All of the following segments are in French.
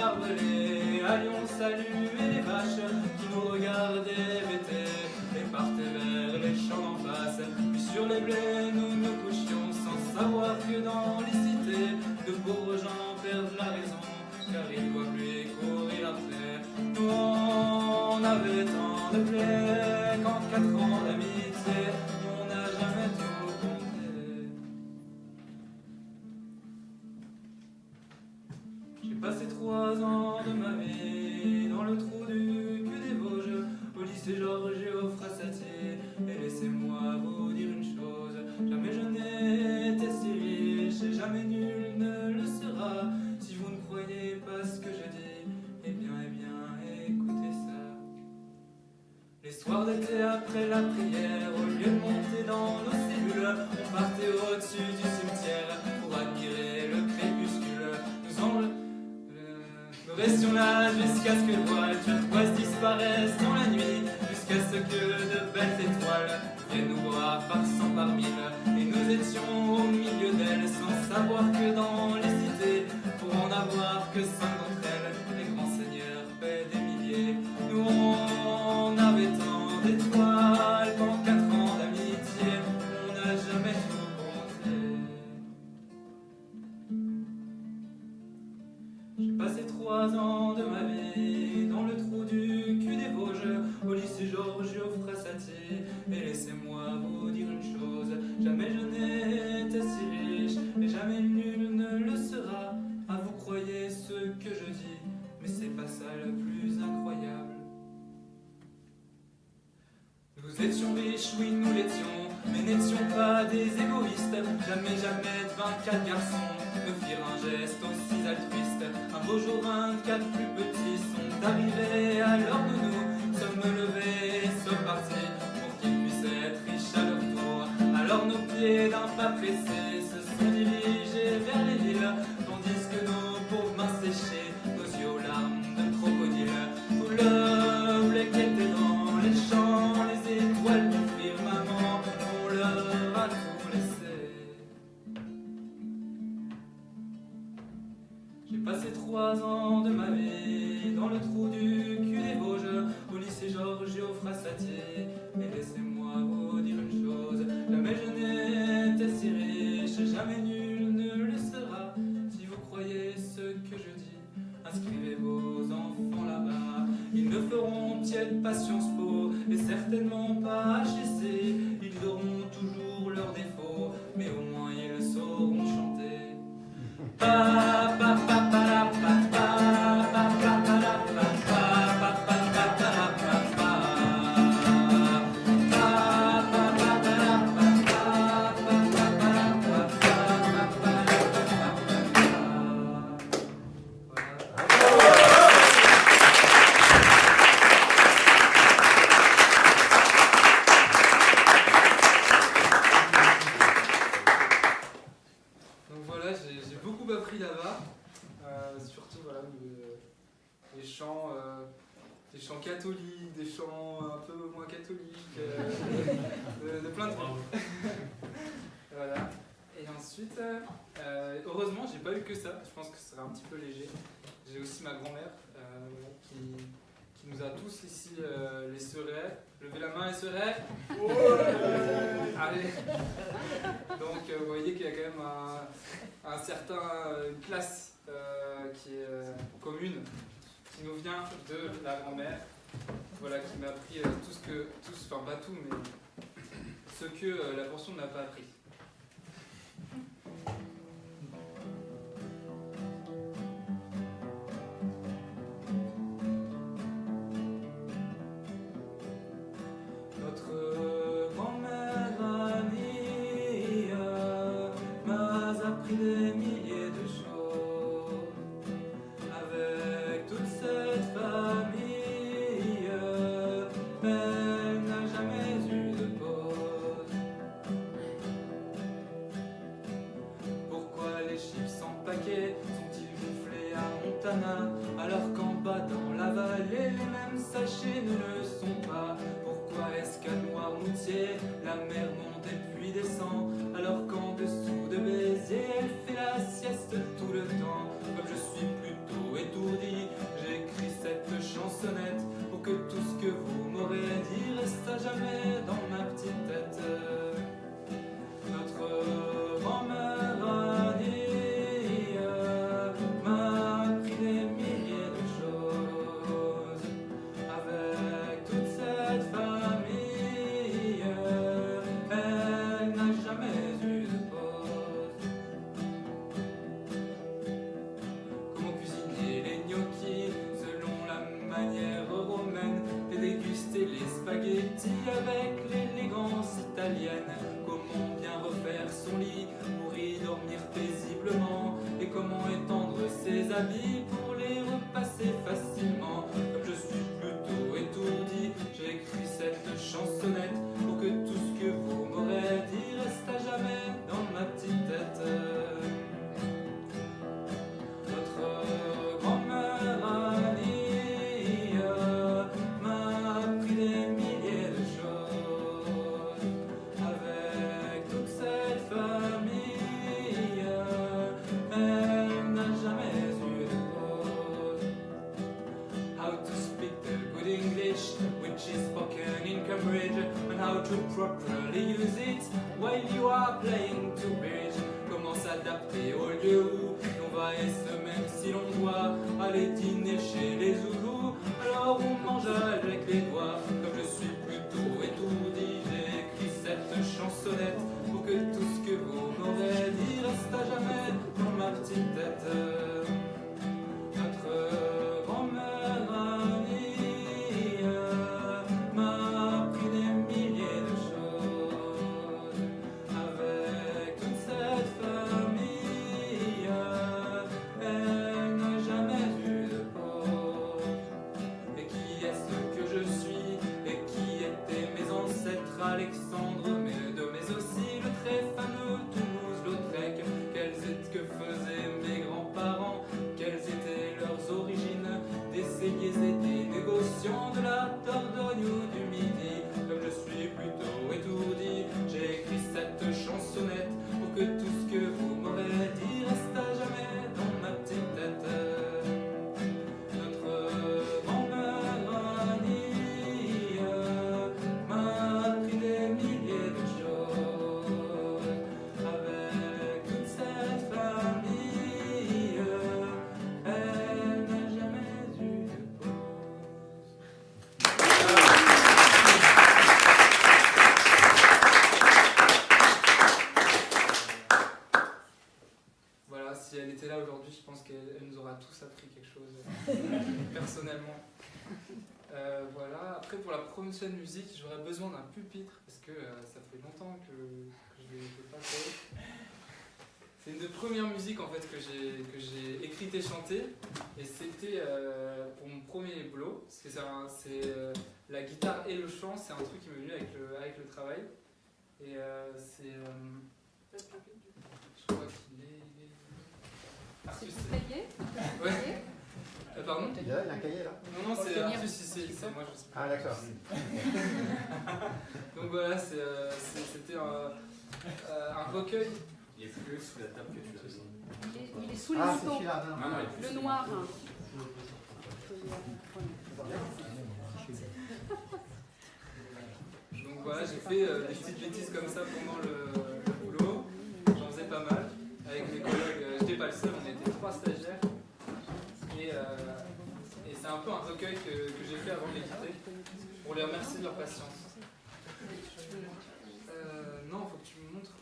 barbelés allions saluer les vaches qui nous regardaient vêter et partaient vers les champs d'en face. Puis sur les blés nous nous couchions sans savoir que dans les cités de pauvres gens perdent la raison car ils doivent lui courir après. Nous on avait tant de blé qu'en 4 ans d'amitié on n'a jamais tout compté. J'ai passé 3 ans de ma vie dans le trou du cul des Vosges, au lycée Georges Frassatier. Et laissez-moi vous dire une chose, jamais je n'ai été si riche et jamais nul ne le sera. Si vous ne croyez pas ce que je dis, eh bien, écoutez ça. Les soirs d'été après la prière, au lieu de monter dans nos cellules, on partait au-dessus du cimetière pour admirer le crépuscule. Nous restions là jusqu'à ce que le voile turquoise disparaisse dans la nuit, jusqu'à ce que de belles étoiles viennent nous voir par cent par mille. Et nous étions au milieu d'elles sans savoir que dans les cités, pour en avoir que 5 d'entre elles, les grands seigneurs paient des milliers. Nous on avait tant d'étoiles qu'en 4 ans d'amitié, on n'a jamais tout compté. J'ai passé 3 ans de ma vie dans le trou du cul des Vosges, au lycée Georges Frassatier. Et laissez-moi vous dire une chose, jamais je n'ai été si riche et jamais nul ne le sera. Ah, vous croyez ce que je dis, mais c'est pas ça le plus incroyable. Nous étions riches, oui nous l'étions, mais n'étions pas des égoïstes. Jamais de 24 garçons ne firent un geste aussi altruiste. Un beau jour 24 plus petits sont arrivés à l'heure de nous, sommes levés et sommes partis pour qu'ils puissent être riches à leur tour. Alors nos pieds d'un pas pressé se sont dirigés vers les villes, tandis que nos pauvres mains séchées, nos yeux aux larmes de crocodile. Tout le blé qui était dans les champs, les étoiles du firmament, on leur a tout laissé. J'ai passé 3 ans de ma vie dans le trou du cul des Vosges, au lycée Georges Frassatier. Et laissez-moi vous dire une chose, jamais je n'ai été si riche, jamais nul ne le sera. Si vous croyez ce que je dis, inscrivez vos enfants là-bas. Ils ne feront tiède pas Sciences Po et certainement pas HEC. Ils auront toujours leurs défauts, mais au moins ils sauront chanter. Pa, pa, pa, pa, la, pa, pa, pa, pa, pa, la, pa, pa, pa, pa, pa, pa, la, pa, pa. Pa, pa, pa, pa, la, pa, pa, pa, pa, pa, la, pa, pa, pa, pa, Donc voilà, j'ai beaucoup appris là-bas, surtout voilà, des chants catholiques, des chants un peu moins catholiques, de plein de trucs. Voilà. Et ensuite, heureusement, j'ai pas eu que ça. Je pense que ce serait un petit peu léger. J'ai aussi ma grand-mère qui nous a tous ici les serets. Levez la main les serets. Allez. Donc vous voyez qu'il y a quand même une classe qui est commune, qui nous vient de la grand-mère, voilà, qui m'a appris enfin pas tout, mais ce que la portion ne m'a pas appris. Notre grand-mère Annie m'a appris des milliers de choses. Avec toute cette famille, elle n'a jamais eu de pause. Pourquoi les chips sans paquet sont-ils gonflés à Montana, alors qu'en bas dans la vallée, les mêmes sachets ne le sont pas? Pourquoi est-ce qu'à Noirmoutier, la mer monte et puis descend, alors qu'en dessous de Béziers, elle fait la sieste tout le temps? Comme je suis plutôt étourdi, habits pour les repasser facilement. Comme je suis plutôt étourdi, j'ai écrit cette chansonnette pour que tout ce que vous m'aurez dit reste à jamais dans ma petite tête. Notre grand-mère Annie m'a appris des milliers de choses. Avec toute cette famille, elle n'a jamais eu de pause. How to speak the good English, which is spoken in Cambridge, and how to properly use it while you are playing to bridge. Comment s'adapter au lieu où l'on va et ce même si l'on doit aller dîner chez les Zoulous. Alors on mange avec les doigts. Comme je suis plutôt étourdi, j'ai écrit cette chansonnette pour que tout ce que vous m'aurez dit reste à jamais dans ma petite tête. Notre grand-mère Annie m'a appris des milliers de choses. Avec toute cette famille, elle n'a jamais eu de pause. Et qui est-ce que je suis? Et qui étaient mes ancêtres? Alexandre, mais aussi le très fameux Toulouse-Lautrec. Que faisaient mes grands-parents? Quelles étaient leurs origines? Des celliers et des négociants de la Dordogne ou du Midi. Comme je suis plutôt étourdi, j'ai écrit cette chansonnette pour que tout ce que vous m'aurez dit reste à jamais dans ma petite tête. Notre grand-mère Annie m'a appris des milliers de choses. Avec toute cette famille, elle n'a jamais eu de pause. Voilà, si elle était là aujourd'hui, je pense qu'elle nous aura tous appris quelque chose personnellement. Voilà, après pour la prochaine musique, j'aurais besoin d'un pupitre parce que ça fait longtemps que je ne l'ai pas fait. C'est une des premières musiques en fait que j'ai écrite et chantée, et c'était pour mon premier boulot, parce que c'est la guitare et le chant, c'est un truc qui m'est venu avec le travail, et c'est je crois qu'il est Arthus. C'est cahier? Ouais. Pardon? Il y a un cahier là? Non, c'est Arthus ici, c'est moi je sais pas. Ah d'accord. Donc voilà, c'était un recueil. Il est plus sous la table que tu as. Il est sous les Ah c'est manteaux. celui-là. Non, non, il est plus Le noir. Donc voilà, j'ai fait des petites bêtises comme ça pendant le boulot. J'en faisais pas mal. Avec mes collègues, j'étais pas le seul, on était 3 stagiaires. Et c'est un peu un recueil que j'ai fait avant de les quitter, pour les remercier de leur patience. Non, faut que tu me montres.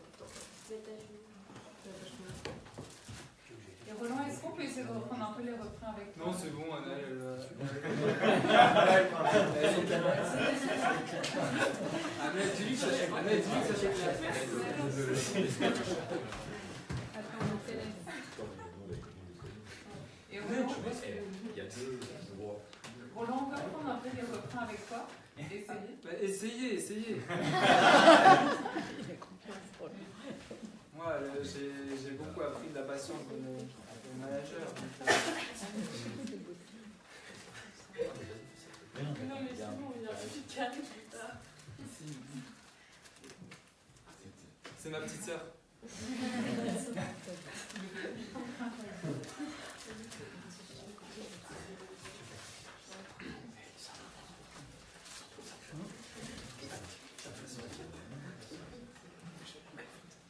Et Roland, est-ce qu'on peut essayer de reprendre un peu les refrains avec toi? Non, c'est bon, Anna. Dis-lui que ça s'éclate. Attends, on te laisse. Et Roland, Il y a deux. Roland, on peut reprendre un peu les refrains avec toi? Essayer. Essayez. Moi, j'ai beaucoup appris de la patience de mon manager. Non, mais c'est bon, il y a un petit calme plus tard. C'est ma petite sœur.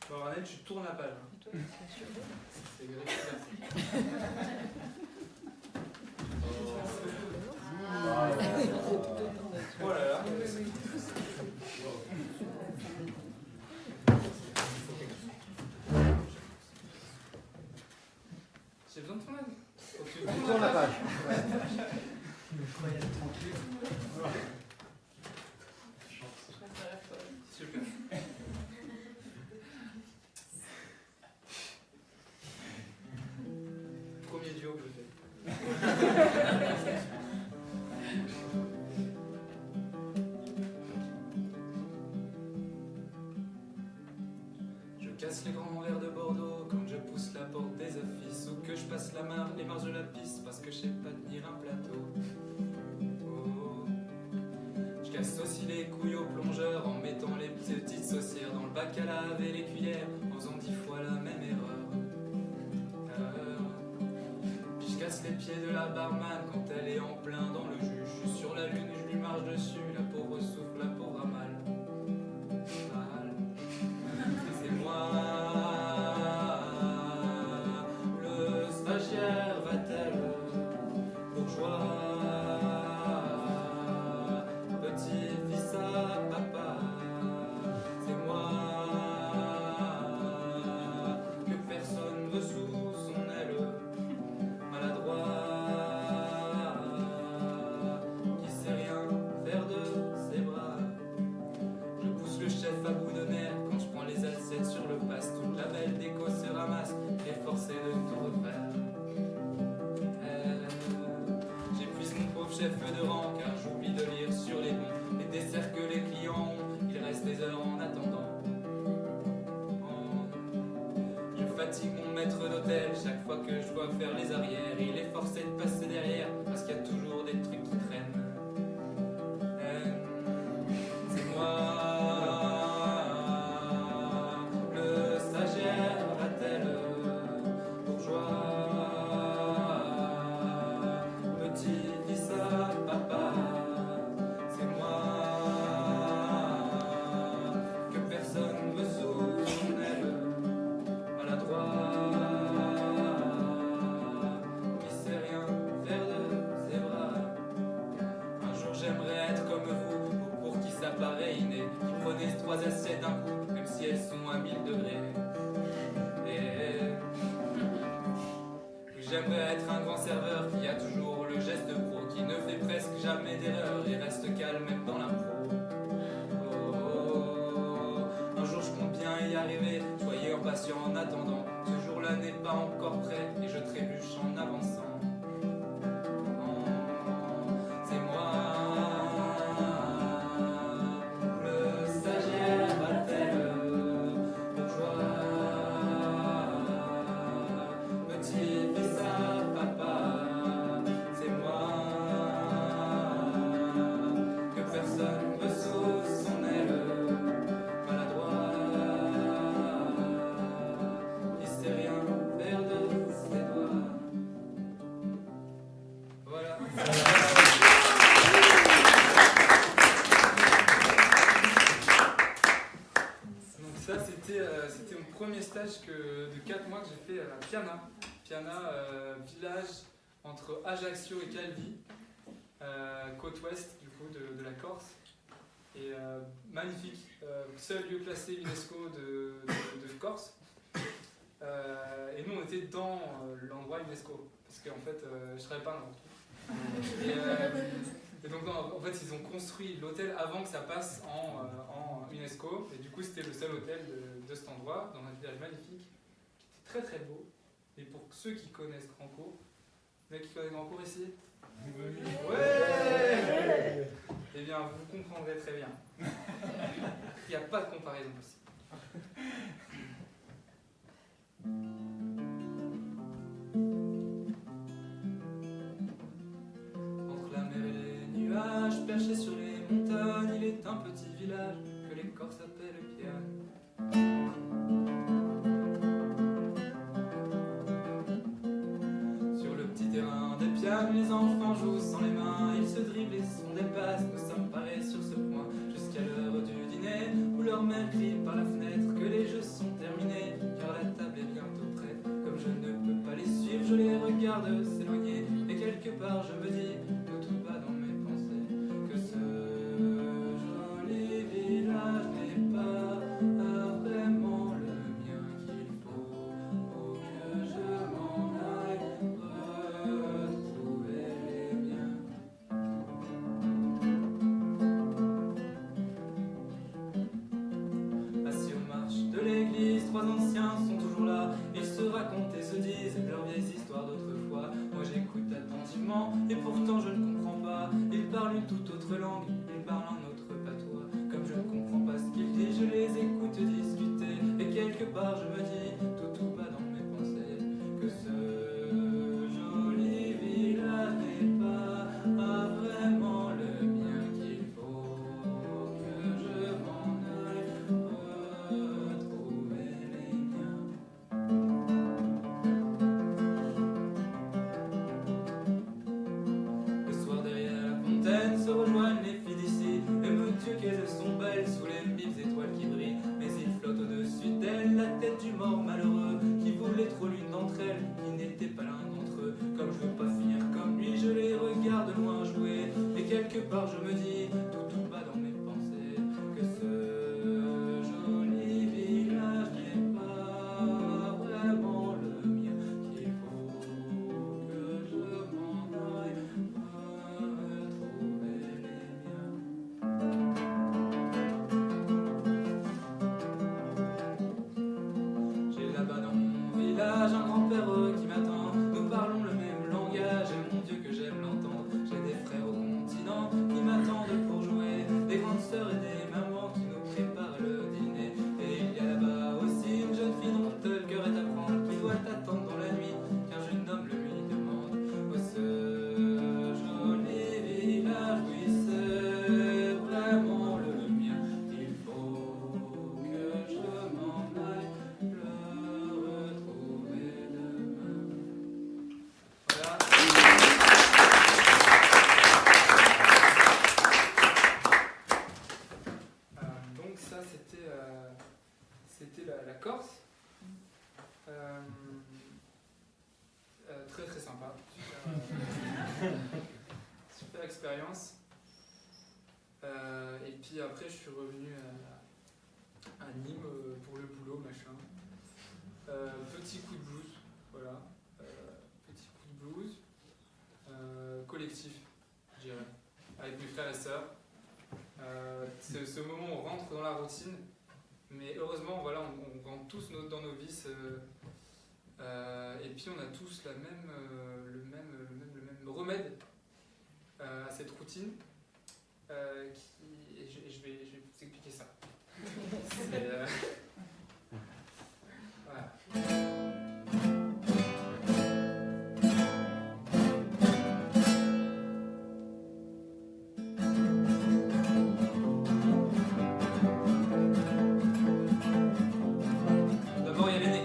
Bon, Arnel, tu tournes la page. C'est grave. Oh là là. J'ai besoin de ton aide. Faut que tu Tourne la page. Ouais. Super. Premier duo. stylo, je fais. Je casse les grands verres de Bordeaux quand je pousse la porte des offices ou que je passe les marches de la piste parce que je sais pas tenir un plateau. Oh. Je casse aussi les couilles au plongeur en mettant les petites saucières dans le bac à laver les cuillères en faisant 10 fois la même erreur. Puis je casse les pieds de la barman quand elle est en plein dans le jus. Je suis sur la lune et je lui marche dessus, la pauvre souffle, la pauvre a mal. C'est moi, le stagiaire va-t-elle, bourgeois, petit-fils à papa. C'est moi que personne veut sous son aile, maladroit, qui sait rien faire de ses bras. Je pousse le chef à bout de nerfs quand je prends les alcettes sur le passe. Toute la belle déco se ramasse et forcé de tout refaire. J'épuise mon pauvre chef de rang car j'oublie de lire sur les bons les desserts que les clients ont. Il reste des heures en attendant. Je fatigue mon maître d'hôtel chaque fois que je dois faire les arrières. Il est forcé de passer derrière parce qu'il y a toujours des trucs qui traînent. C'est moi, le stagiaire va-t-elle, bourgeois, petit-fils à papa. C'est moi que personne veut sous son aile, maladroit, qui sait rien faire de ses bras. Un jour j'aimerais être comme vous, pour qui ça paraît inné, qui prenez 3 assiettes d'un coup, même si elles sont à 1000 degrés. Et j'aimerais être un grand serveur qui a toujours le geste pro, qui ne fait presque jamais d'erreur et reste calme même dans l'impro. Oh, un jour je compte bien y arriver, soyez impatient en attendant. Ce jour-là n'est pas encore prêt et je trébuche en avançant. C'est moi, le stagiaire va-t-elle, bourgeois, petit-fils à papa. C'est moi que personne veut sous son aile, maladroit, qui sait rien faire de ses doigts. Voilà. Donc ça c'était mon premier stage de 4 mois que j'ai fait à Piana. Piana, village entre Ajaccio et Calvi, côte ouest du coup de la Corse. Et magnifique, seul lieu classé UNESCO de Corse. Et nous on était dans l'endroit UNESCO, parce qu'en fait je ne savais pas et donc en fait ils ont construit l'hôtel avant que ça passe en UNESCO, et du coup c'était le seul hôtel de cet endroit, dans un village magnifique, qui était très très beau. Et pour ceux qui connaissent Grandcourt, il y en a qui connaissent Grandcourt ici? Ouais. Eh bien vous comprendrez très bien. Il n'y a pas de comparaison possible. Entre la mer et les nuages, perché sur les montagnes, il est un petit village que les Corses appellent Piane. Sur le petit terrain de Piane, les enfants jouent sans les mains, ils se dribblent et se font des passes. Nous sommes parés sur ce point jusqu'à l'heure du dîner, où leur mère crie par la fenêtre que les jeux sont terminés, car la table est bientôt prête. Comme je ne peux pas les suivre, je les regarde s'éloigner, et quelque part je me dis, de tout bas dans mes pensées, que ce joli village n'est pas vraiment le mien, qu'il faut que je m'en aille retrouver les miens. Assis aux marches de l'église, 3 anciens sont toujours là. Ils se racontent et se disent leurs vieilles histoires d'autrefois. part je me dis, tout bas dans mes pensées, que ce joli village n'est pas vraiment le mien, qu'il faut que je m'en aille retrouver les miens. J'ai là-bas dans mon village un grand-père qui m'attend. Nous parlons le même langage et mon Dieu que j'aime l'entendre. J'ai des frères au continent qui m'attendent pour jouer, des grandes sœurs et des mamans qui nous préparent le dîner. Et il y a là-bas aussi une jeune fille dont le cœur est à prendre, qui doit attendre dans la nuit qu'un jeune homme le lui demande. Oh, ce joli village, oui c'est vraiment le mien. Il faut que je m'en aille le retrouver demain. Voilà. Donc ça c'était la Corse. Très très sympa, super expérience. Et puis après je suis revenu à Nîmes pour le boulot machin. Petit coup de blues, voilà. Petit coup de blues. Collectif, je dirais, avec mes frères et sœurs. C'est ce moment où on rentre dans la routine, mais heureusement voilà, on rentre tous dans nos vices, et puis on a tous le même remède à cette routine, et je vais vous expliquer ça. Voilà. D'abord, il y a l'aîné.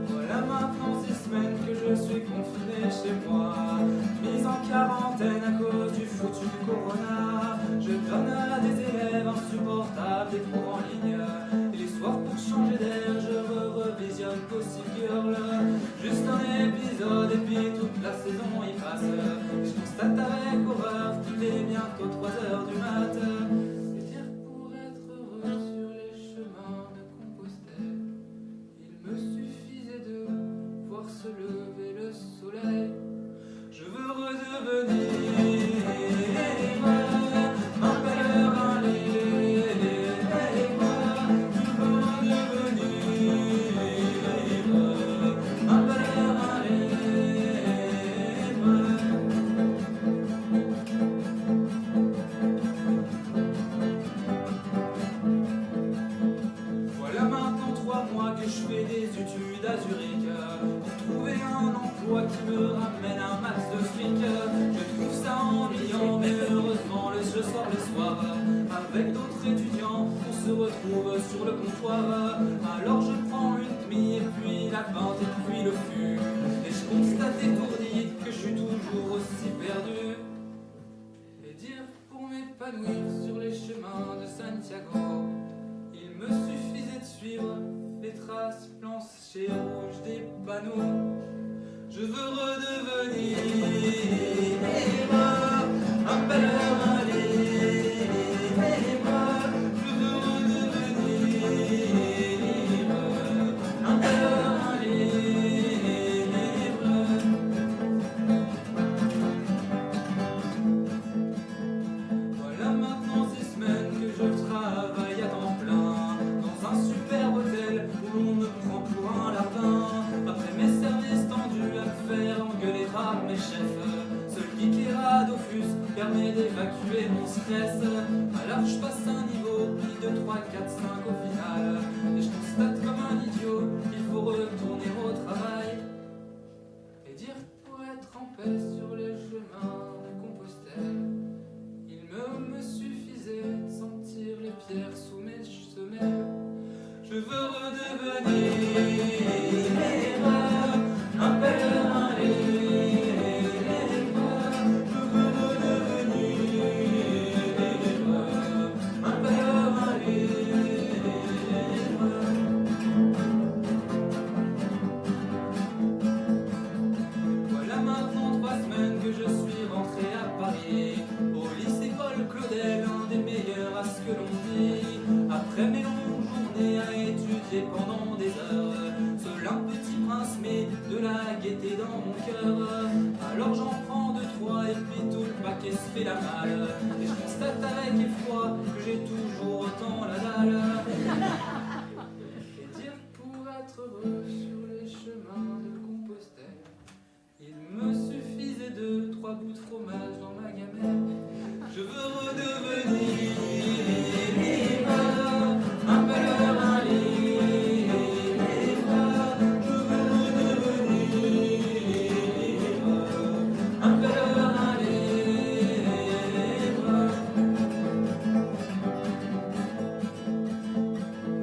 Voilà maintenant 6 semaines que je suis confiné chez moi, mise en quarantaine à cause du foutu corona. Je donne à des élèves insupportables des cours en ligne, et les soirs pour changer d'air je revisionne Gossip Girl. Juste un épisode et puis toute la saison y passe. Je constate avec horreur qu'il est bientôt 3h du mat. Et dire pour être heureux sur les chemins de Compostelle, il me suffisait de voir se lever le soleil. Je veux redevenir un pèlerin libre. Je veux redevenir un pèlerin libre. Voilà maintenant 3 mois que je fais des études à Zurich pour trouver un emploi qui me ramène un max de fric. Je trouve ça ennuyant, mais heureusement je sors le soir avec d'autres étudiants. On se retrouve sur le comptoir. Alors je prends une demi et puis la pinte et puis le fût, et je constate étourdi que je suis toujours aussi perdu. Et dire pour m'épanouir sur les chemins de Santiago, il me suffisait de suivre les traces blanches et rouges des panneaux. Je veux redevenir un pèlerin libre. Je veux redevenir un pèlerin libre. Voilà maintenant 6 semaines que je travaille à temps plein dans un super hôtel où l'on me prend pour un lapin. Après mes services tendus à me faire engueuler par mes chefs, seul geek et Radofus permet d'évacuer mon stress. Alors je passe un niveau qui de 3, 4, 5 au final, et je constate comme un idiot qu'il faut retourner au travail. Et dire pour être en paix sur les chemins de Compostelle, il me suffisait de sentir les pierres sous mes semelles. Je veux redevenir un pèlerin libre. Je veux redevenir un pèlerin libre. pendant des heures. Seul un petit prince met de la gaieté dans mon cœur. Alors j'en prends deux, trois et puis tout le paquet se fait la malle. Et je constate avec effroi que j'ai toujours autant la dalle. Et dire pour être heureux sur les chemins de Compostelle, il me suffisait de 3 bouts de fromage dans ma gamelle. Je veux redevenir libre, un pèlerin libre. Je veux redevenir libre, un pèlerin libre.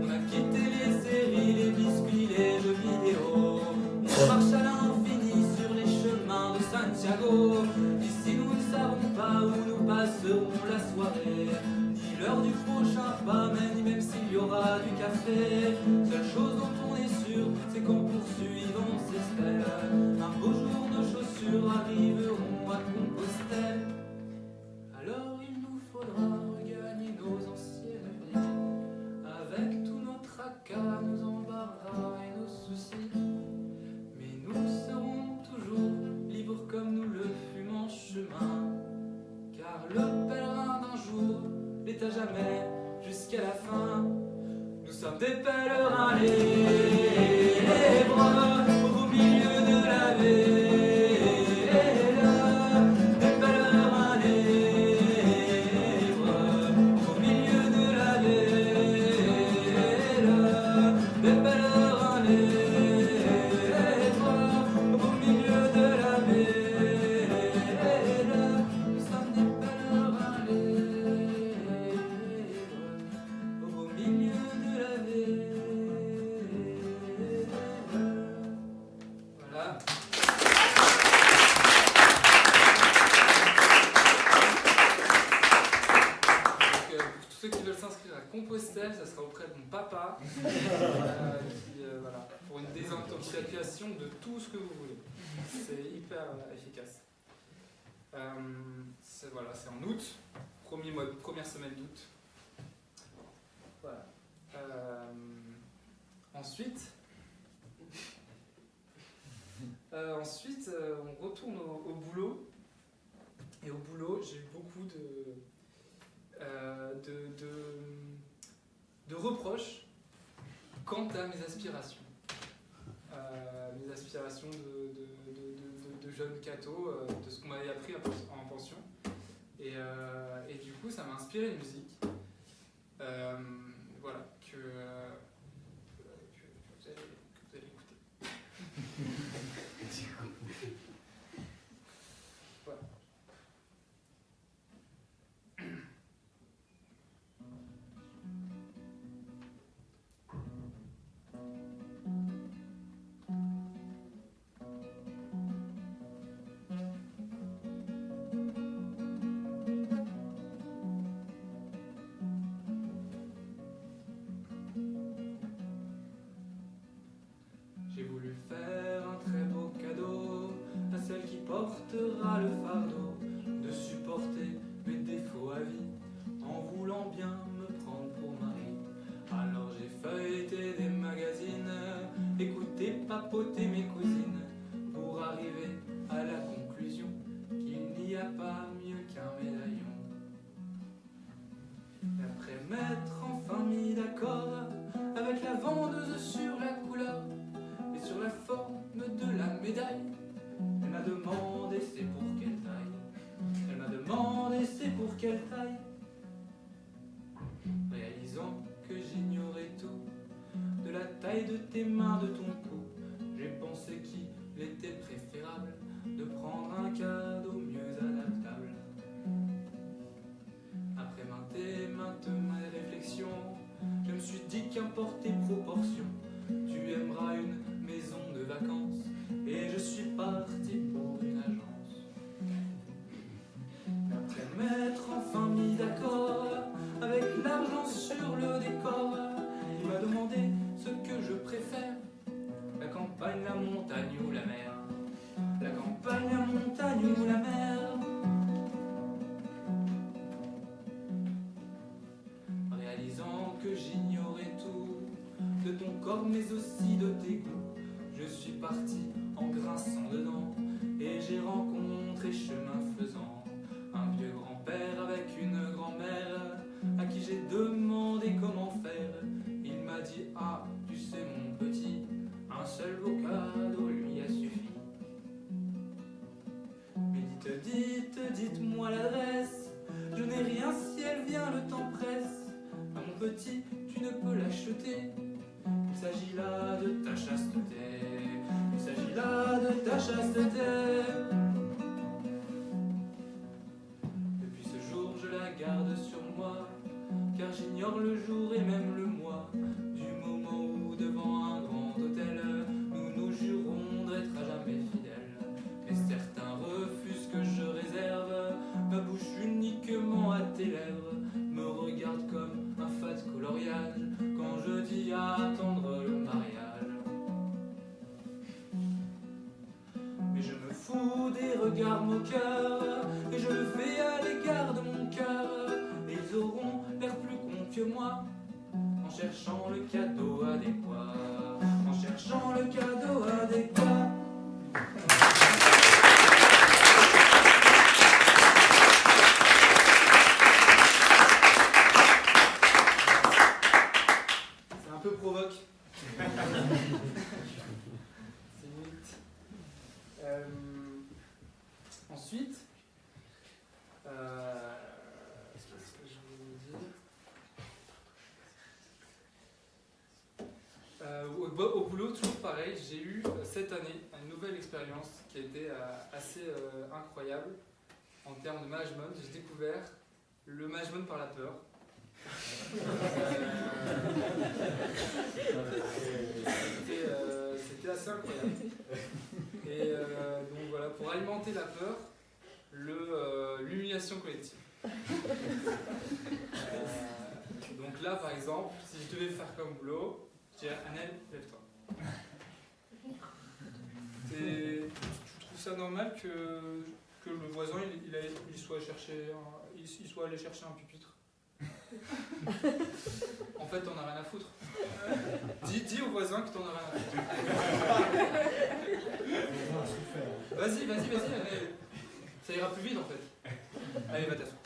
On a quitté les séries, les biscuits, les jeux vidéo. On marche à l'infini sur les chemins de Santiago. Ici nous ne savons pas où nous passerons la soirée, ni l'heure du prochain pas, mais ni même s'il y aura du café. Seule chose dont on est sûr, c'est qu'en poursuivant ces stèles, un beau jour nos chaussures arriveront à Compostelle. Alors il nous faudra regagner nos anciennes vies, avec tous nos tracas, nos embarras et nos soucis. Mais nous serons toujours libres comme nous le fûmes en chemin, car le pèlerin d'un jour n'est à jamais jusqu'à la fin. Nous sommes des pèlerins libres au milieu de la ville, des pèlerins libres au milieu de la ville, des pèlerins libres au milieu de la ville. Nous sommes des pèlerins libres au milieu de la ville. Voilà. Donc, pour tous ceux qui veulent s'inscrire à Compostelle, ça sera auprès de mon papa, voilà, pour une désintoxication de tout ce que vous voulez. C'est hyper efficace. Voilà, c'est en août, première semaine d'août. Voilà. Ensuite, on retourne au boulot. Et au boulot, j'ai eu beaucoup de reproches quant à mes aspirations. Mes aspirations de jeune catho, de ce qu'on m'avait appris en pension. Et du coup, ça m'a inspiré une musique. Voilà, que vous allez écouter. Voilà. J'ai voulu faire un très beau cadeau à celle qui portera le fardeau de supporter mes défauts à vie, en voulant bien me prendre pour mari. Alors j'ai feuilleté des magazines, écouté papoter mes cousines, pour arriver à la conclusion qu'il n'y a pas mieux qu'un médaillon. Et après m'être enfin mis d'accord avec la vendeuse sur la couleur et sur la forme de la médaille, elle m'a demandé c'est pour quelle taille. Elle m'a demandé c'est pour quelle taille. Réalisant que j'ignorais tout de la taille de tes mains, de ton cou, j'ai pensé qu'il était préférable de prendre un cadeau mieux adaptable. Après maintes et maintes réflexions, je me suis dit qu'importe tes proportions, tu aimeras une maison de vacances, et je suis parti pour une agence. Après m'être enfin mis d'accord avec l'argent sur le décor, il m'a demandé ce que je préfère, la campagne, la montagne ou la mer. La campagne, la montagne ou la mer. Réalisant que j'ignorais tout de mais aussi de tes goûts. Je suis parti en grinçant dedans, et j'ai rencontré chemin faisant un vieux grand-père avec une grand-mère, à qui j'ai demandé comment faire. Il m'a dit: ah, tu sais mon petit, un seul beau cadeau lui a suffi. Mais dites-moi l'adresse, je n'ai rien si elle vient, le temps presse. Ah mon petit, tu ne peux l'acheter, il s'agit là de ta chasteté, il s'agit là de ta chasteté. Depuis ce jour je la garde sur moi, car j'ignore le jour et même le mois du moment où devant un grand hôtel nous nous jurons d'être à jamais fidèles. Mais certains refusent que je réserve ma bouche uniquement à tes lèvres, me regardent comme un fat coloriage quand je dis attendre le mariage. Mais je me fous des regards moqueurs, et je le fais à l'égard de mon cœur, et ils auront l'air plus cons que moi en cherchant le cadeau adéquat, en cherchant le cadeau adéquat. C'est un peu provoque. C'est limite. Ensuite, qu'est-ce que je voulais vous dire? Au boulot, toujours pareil, j'ai eu cette année une nouvelle expérience qui a été assez incroyable en termes de management. J'ai découvert le management par la peur. C'était assez incroyable. Et donc voilà, pour alimenter la peur, l'humiliation collective. Donc là, par exemple, si je devais faire comme boulot, je dirais: Annelle, lève-toi. Tu trouves ça normal que le voisin il soit allé chercher un pupitre? En fait, t'en as rien à foutre. Dis au voisin que t'en as rien à foutre. Vas-y, allez. Ça ira plus vite en fait. Allez, va t'asseoir.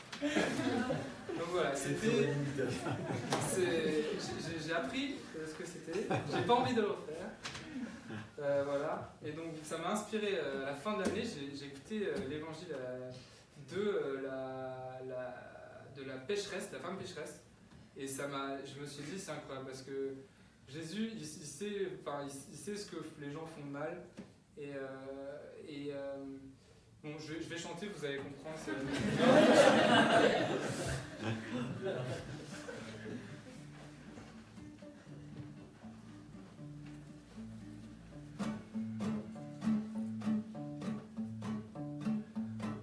Donc voilà, j'ai appris ce que c'était. J'ai pas envie de le refaire. Voilà. Et donc ça m'a inspiré à la fin de l'année. J'ai écouté l'évangile de la pécheresse, la femme pécheresse. Et je me suis dit, c'est incroyable parce que Jésus, il sait ce que les gens font de mal. Bon, je vais chanter, vous allez comprendre.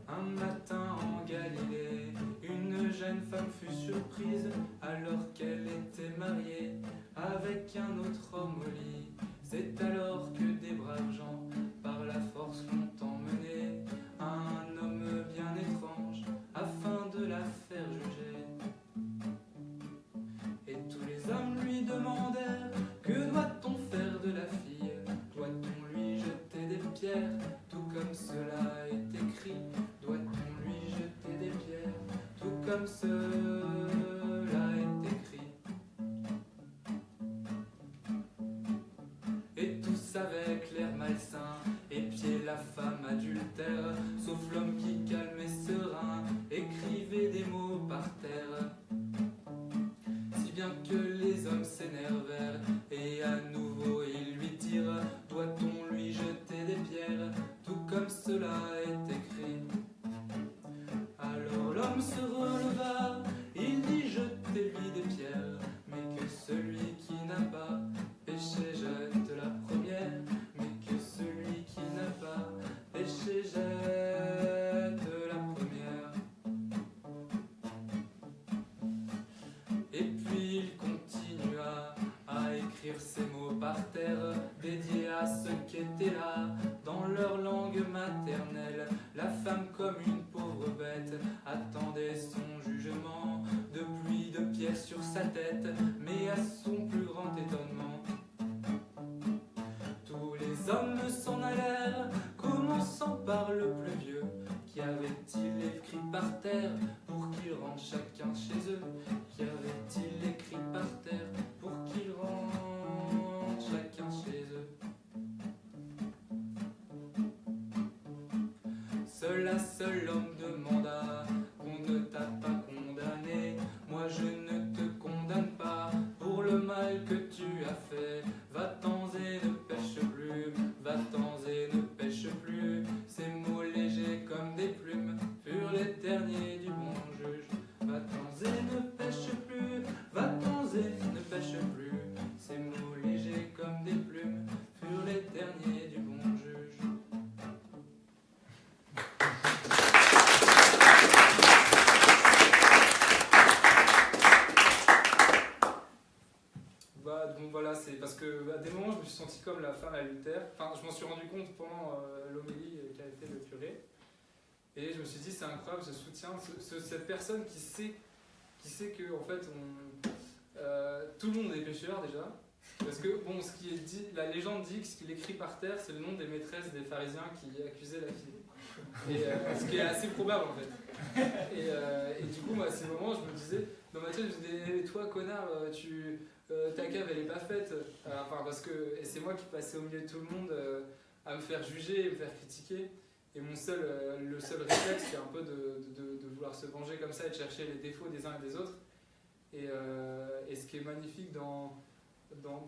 Un matin en Galilée, une jeune femme fut surprise alors qu'elle était mariée avec un autre homme au lit. C'est alors que des braves gens, par la force, l'ont emmenée à un homme bien étrange afin de la faire juger. Et tous les hommes lui demandèrent: que doit-on faire de la fille? Doit-on lui jeter des pierres, tout comme cela est écrit? Doit-on lui jeter des pierres, tout comme cela est écrit? Et tous avec l'air malsain épiaient la femme adultère, sauf l'homme qui calme et serein écrivait des mots par terre. Si bien que les hommes s'énervèrent et à nouveau ils lui dirent: doit-on lui jeter des pierres, tout comme cela est écrit? Alors l'homme se releva, il dit: jetez-lui des pierres, mais que celui qui n'a pas péché jette la première, mais que celui qui n'a pas péché jette la première. Et puis il continua à écrire ces mots par terre, dédiés à ceux qui étaient là, dans leur langue maternelle. La femme, comme une pauvre bête, attendait son jugement, de pluie de pierres sur sa tête, mais à son plus grand étonnement, Les hommes s'en allèrent, commençant par le plus vieux. Qui avait-il écrit par terre pour qu'ils rentrent chacun chez eux? Qui avait-il écrit par terre pour qu'ils rentrent chacun chez eux? Seul homme demanda: on ne t'a pas condamné, moi je ne te condamne pas pour le mal que tu as fait. Va-t'en et ne pêche plus, va-t'en et ne pêche plus. Ces mots légers comme des plumes furent les derniers du bon juge. Va-t'en et ne pêche plus, va-t'en et ne pêche plus. Ces mots légers comme des plumes furent les derniers du bon juge. Donc voilà, c'est parce que à des moments je me suis senti comme la femme à Luther. Enfin, je m'en suis rendu compte pendant l'homélie qu'a été le curé. Et je me suis dit, c'est incroyable ce soutien, cette personne qui sait que en fait, tout le monde est pécheur déjà. Parce que bon, ce qui est dit, la légende dit que ce qu'il écrit par terre, c'est le nom des maîtresses des pharisiens qui accusaient la fille. Et ce qui est assez probable en fait. Et du coup, à ces moments, je me disais, dans ma tête, je me disais, toi connard, ta cave elle est pas faite. Enfin, parce que et c'est moi qui passais au milieu de tout le monde à me faire juger, me faire critiquer. Et le seul réflexe, c'est un peu de vouloir se venger comme ça et de chercher les défauts des uns et des autres. Et ce qui est magnifique dans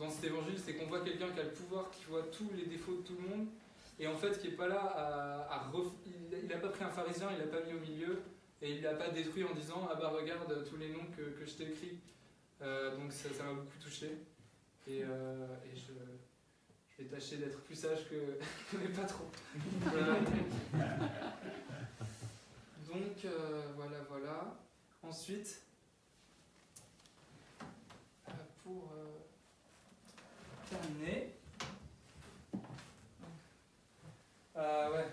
cet évangile, c'est qu'on voit quelqu'un qui a le pouvoir, qui voit tous les défauts de tout le monde, et en fait qui n'est pas là il n'a pas pris un pharisien, il l'a pas mis au milieu, et il l'a pas détruit en disant « Ah bah regarde tous les noms que je t'ai écrits ». Donc ça m'a beaucoup touché, et je vais tâcher d'être plus sage que mais pas trop. Donc voilà. Ensuite, pour terminer, ouais.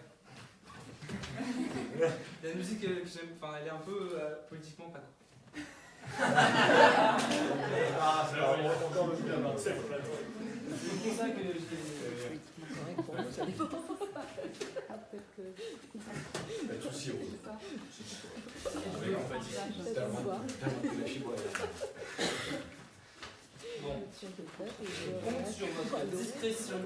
La musique que j'aime, enfin elle est un peu politiquement pas cool. C'est encore le bien, c'est pour la tour. C'est pour ça que je l'ai. Pas de soucis, Rose. Bon, on compte sur votre discrétion.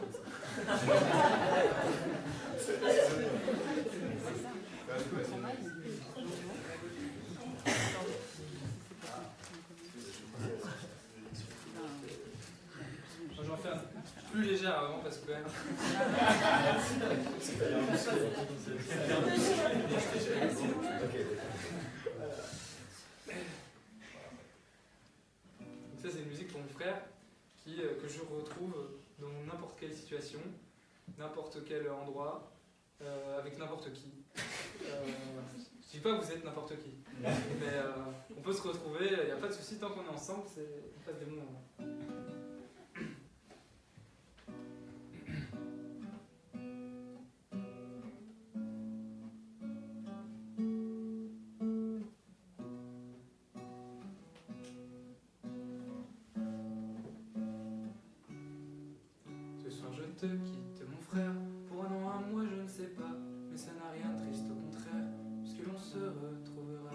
J'en fais un plus légère avant parce que quand même. Donc ça c'est une musique pour mon frère que je retrouve dans n'importe quelle situation, n'importe quel endroit, avec n'importe qui. Je dis pas que vous êtes n'importe qui, mais on peut se retrouver, il n'y a pas de souci, tant qu'on est ensemble, on passe des moments. Ce soir je te quitte mon frère, pour un an, un mois, je ne sais pas, mais ça n'a rien de triste, au contraire, puisque l'on se retrouvera.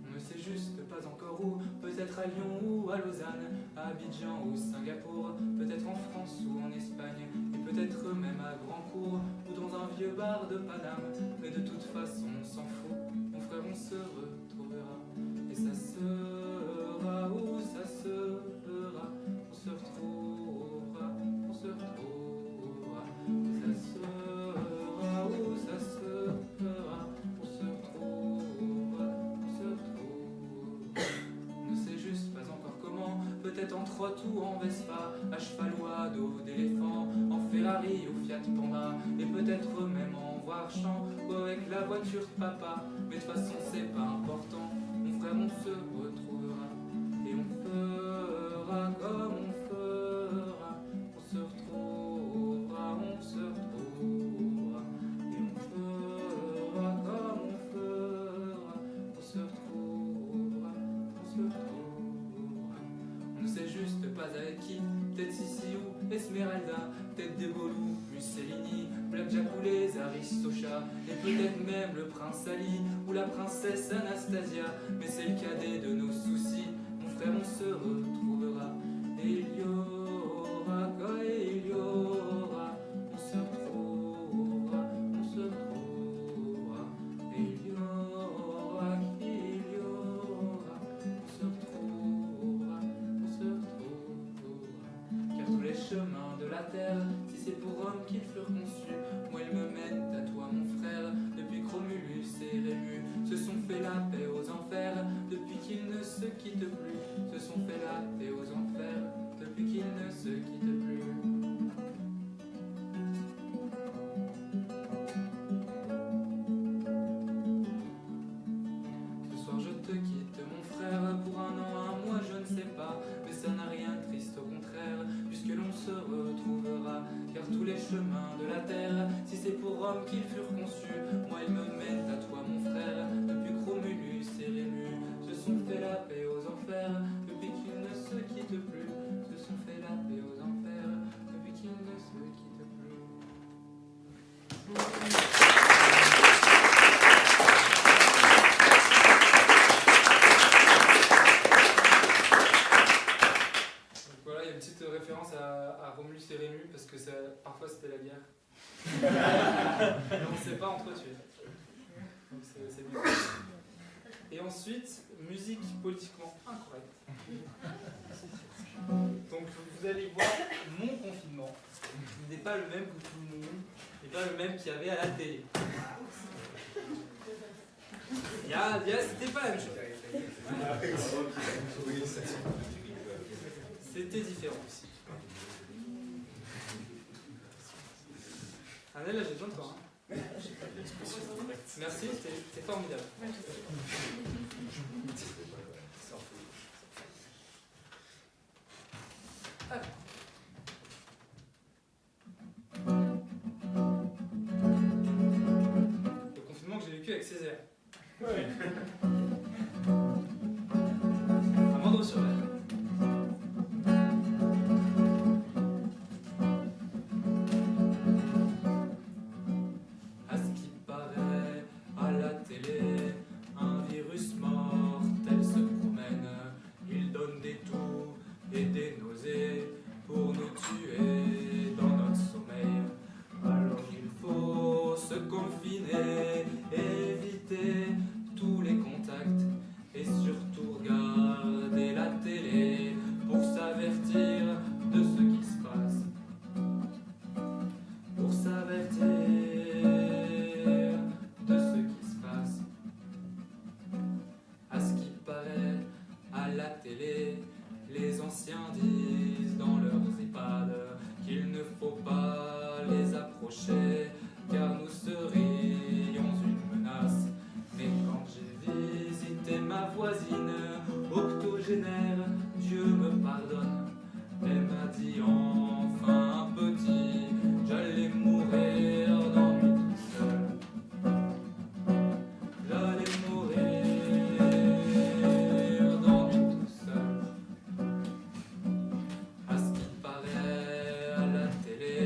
On ne sait juste pas encore où, peut-être à Lyon ou à Lausanne, à Abidjan ou Singapour, peut-être en France ou en Espagne, et peut-être même à Grandcourt, ou dans un vieux bar de Paname, mais de toute façon on s'en fout, mon frère on se retrouvera, et ça sera où ça sera, on se retrouvera, on se retrouvera, et ça sera où ça sera, on se retrouvera, on se retrouvera. On ne sait juste pas encore comment, peut-être en trotte ou en Vespa, à cheval ou à dos d'éléphant, en Ferrari ou Fiat Panda, et peut-être même en voiture ou avec la voiture de papa, mais de toute façon c'est pas important, mon frère on se retrouvera, et on fera comme on fera, on se retrouvera, on se retrouvera, et on fera comme on fera, on se retrouvera, on Pataki, peut-être Sissi ou Esmeralda, peut-être Debolou, Mussolini, Black Jack ou les Aristochats, et peut-être même le prince Ali ou la princesse Anastasia. Mais c'est le cadet de nos soucis, mon frère, on se retrouvera. Et il y aura, quoi, et il y aura, on se retrouvera, on se retrouvera. Et il y aura, qu'il y aura, on se retrouvera, on se retrouvera. Car tous les chemins de la terre, si c'est pour Rome qu'ils furent conçus, moi ils me mènent à toi mon frère. Depuis que Romulus et Rémus se sont fait la paix aux enfers, depuis qu'ils ne se quittent plus, se sont fait la paix aux enfers, depuis qu'ils ne se quittent plus. Ce soir je te quitte mon frère, pour un an, un mois, je ne sais pas, mais ça n'a rien de triste, au contraire, puisque l'on se retrouvera. Car tous les chemins de la terre, si c'est pour Rome qu'ils furent conçus, moi ils me mènent à toi mon frère. Depuis que Romulus et Rémus se sont fait la paix aux enfers, depuis qu'ils ne se quittent plus, se sont fait la paix aux enfers, depuis qu'ils ne se quittent plus. Donc voilà, il y a une petite référence à Romulus et Rémus, parce que parfois c'était la guerre. Mais on ne sait pas entretuer. Donc c'est bien. Et ensuite, musique politiquement incorrecte. Donc vous allez voir mon confinement. Il n'est pas le même que tout le monde. Il n'est pas le même qu'il y avait à la télé. C'était pas la même chose. C'était différent aussi. Annelle, là j'ai besoin de toi. Hein. Merci, c'était formidable. Alors. Le confinement que j'ai vécu avec Césaire. À Mandre-sur-Mer. À ce qui paraît, à la télé, un virus mortel se promène. Il donne des toux et des nausées pour nous tuer dans notre sommeil. Alors il faut se confiner, éviter tous les contacts et surtout regarder la télé pour s'avertir de ce qui se passe. Pour s'avertir de ce qui se passe. À ce qui paraît, à la télé, les anciens disent dans leurs EHPAD qu'il ne faut pas les approcher car nous serions une menace. Mais quand j'ai visité ma voisine octogénaire, Dieu me pardonne, elle m'a dit enfin petit, j'allais mourir d'ennui tout seul. J'allais mourir d'ennui tout seul. À ce qui paraît à la télé,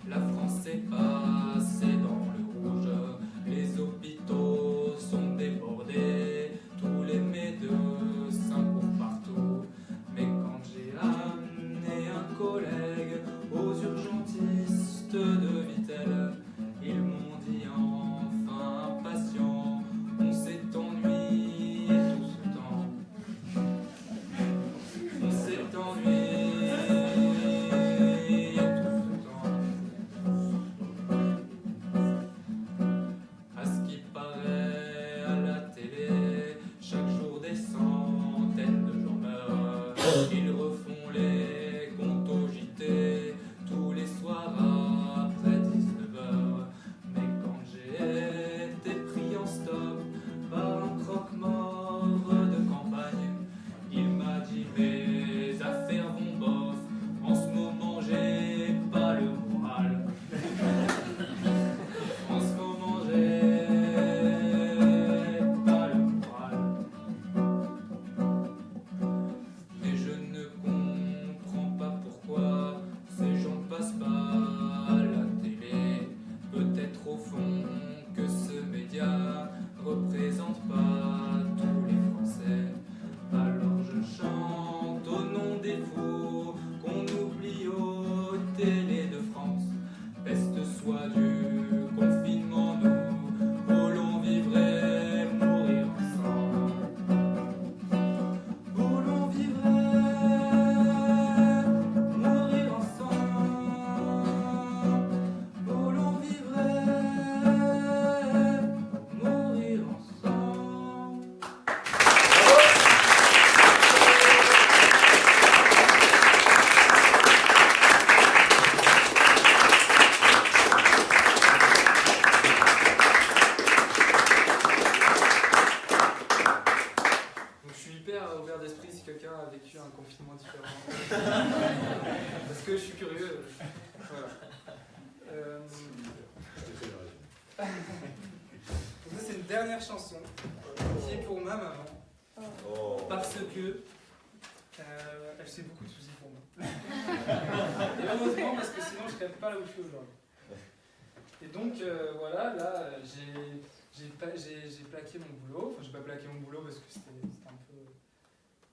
la France est passée dans le rouge. Les hôpitaux sont débordés, tous les médecins courent partout. Mais quand j'ai amené un collègue ouvert d'esprit si quelqu'un a vécu un confinement différent. Parce que je suis curieux. Voilà. Donc ça, c'est une dernière chanson qui est pour ma maman. Parce que elle fait beaucoup de soucis pour moi. Et heureusement, parce que sinon je ne serais pas là où je suis aujourd'hui. Et donc voilà, là j'ai plaqué mon boulot. Enfin, j'ai pas plaqué mon boulot parce que c'était un peu.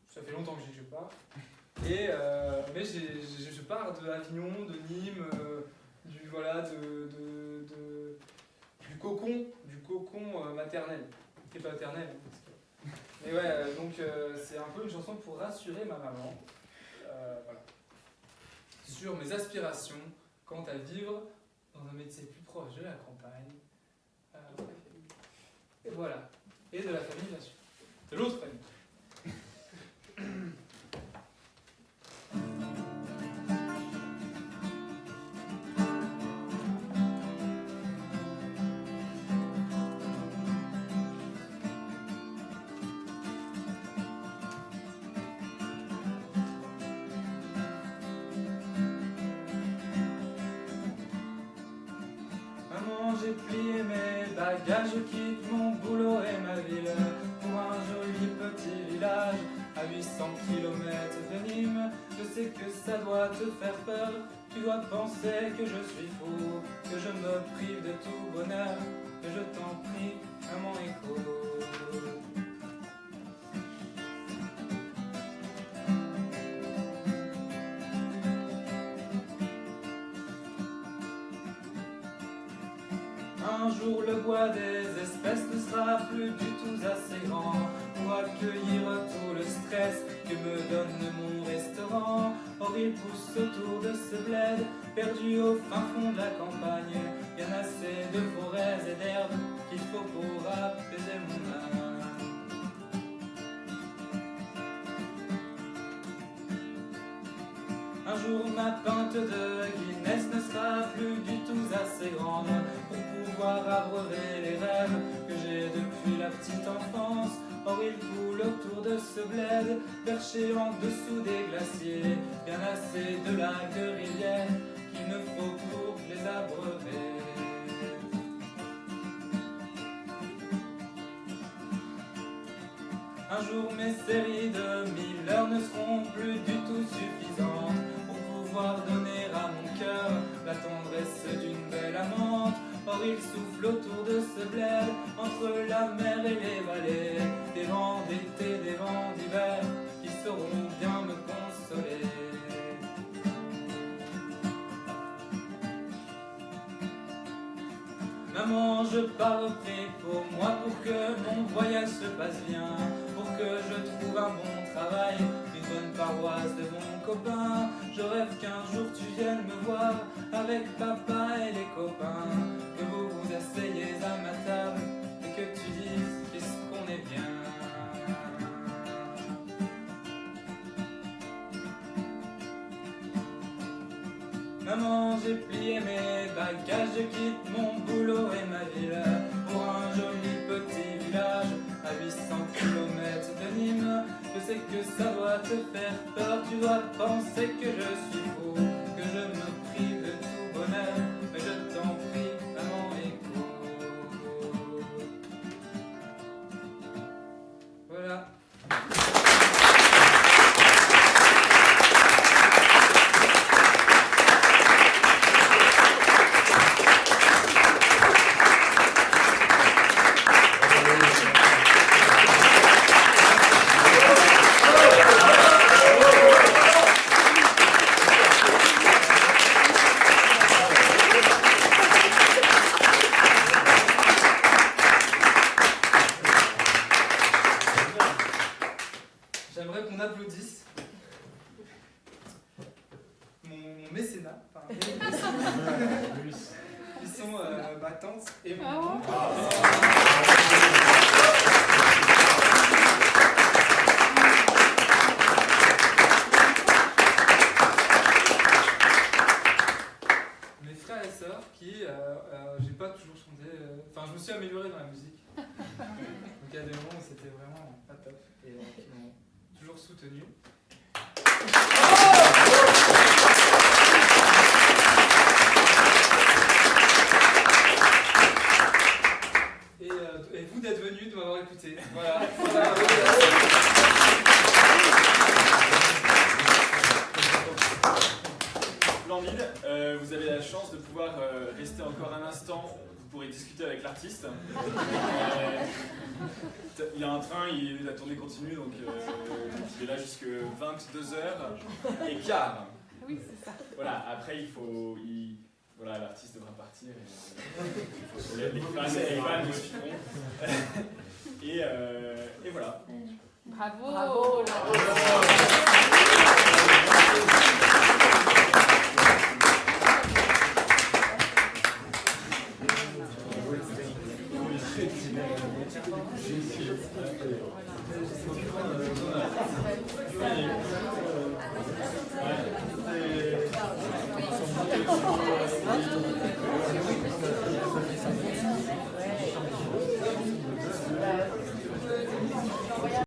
Ça fait longtemps que je pars. Et mais je pars de Avignon, de Nîmes, du cocon maternel et paternel. Mais ouais, donc c'est un peu une chanson pour rassurer ma maman, voilà, sur mes aspirations quant à vivre dans un métier plus proche de la campagne, et voilà, et de la famille bien sûr, de l'autre famille. J'ai plié mes bagages, je quitte mon boulot et ma ville pour un joli petit village à 800 km de Nîmes. Je sais que ça doit te faire peur, tu dois penser que je suis fou, que je me prive de tout bonheur, que je t'en prie, maman écho. Un jour le bois des espèces ne sera plus du tout assez grand pour accueillir tout le stress que me donne mon restaurant. Or il pousse autour de ce bled, perdu au fin fond de la campagne, bien assez de forêts et d'herbes qu'il faut pour apaiser mon âme. Un jour ma pinte de Guinness ne sera plus du tout assez grande pour pouvoir abreuver les rêves que j'ai depuis la petite enfance. Or il coule autour de ce bled, perché en dessous des glaciers, bien assez de lacs, de rivières qu'il ne faut pour les abreuver. Un jour mes séries de 1000 heures ne seront plus du tout suffisantes pour pouvoir donner à mon cœur la tendresse d'une belle amante. Or il souffle autour de ce bled, entre la mer et les vallées, des vents d'été, des vents d'hiver qui sauront bien me consoler. Maman, je pars au prix pour moi, pour que mon voyage se passe bien, pour que je trouve un bon travail, une bonne paroisse de bons copains. Je rêve qu'un jour tu viennes me voir avec papa et les copains, que vous vous asseyez à ma table et que tu dises qu'est-ce qu'on est bien. Maman, j'ai plié mes bagages, je quitte mon boulot et ma ville pour un joli petit village à 800 km de Nîmes. Je sais que ça doit te faire peur, tu dois penser que je suis fou, que je me prive de tout bonheur, mais je t'en prie, maman, écoute. Voilà. J'aimerais qu'on applaudisse mon mécénat, enfin, qui sont ma tante et mon oncle. Mes frères et sœurs qui, j'ai pas toujours chanté, enfin je me suis amélioré dans la musique. Donc il y a des moments où c'était vraiment pas top et qui m'ont toujours toujours soutenu. Et vous d'être venus, de m'avoir écouté. Voilà. Splendide. Vous avez la chance de pouvoir rester encore un instant. Vous pourrez discuter avec l'artiste. Il y a un train, la tournée continue, donc il est là jusqu'à 22h15. Oui, c'est ça. Voilà, après voilà, l'artiste devra partir. Les fans le suivront. Et voilà. Bravo. Bravo.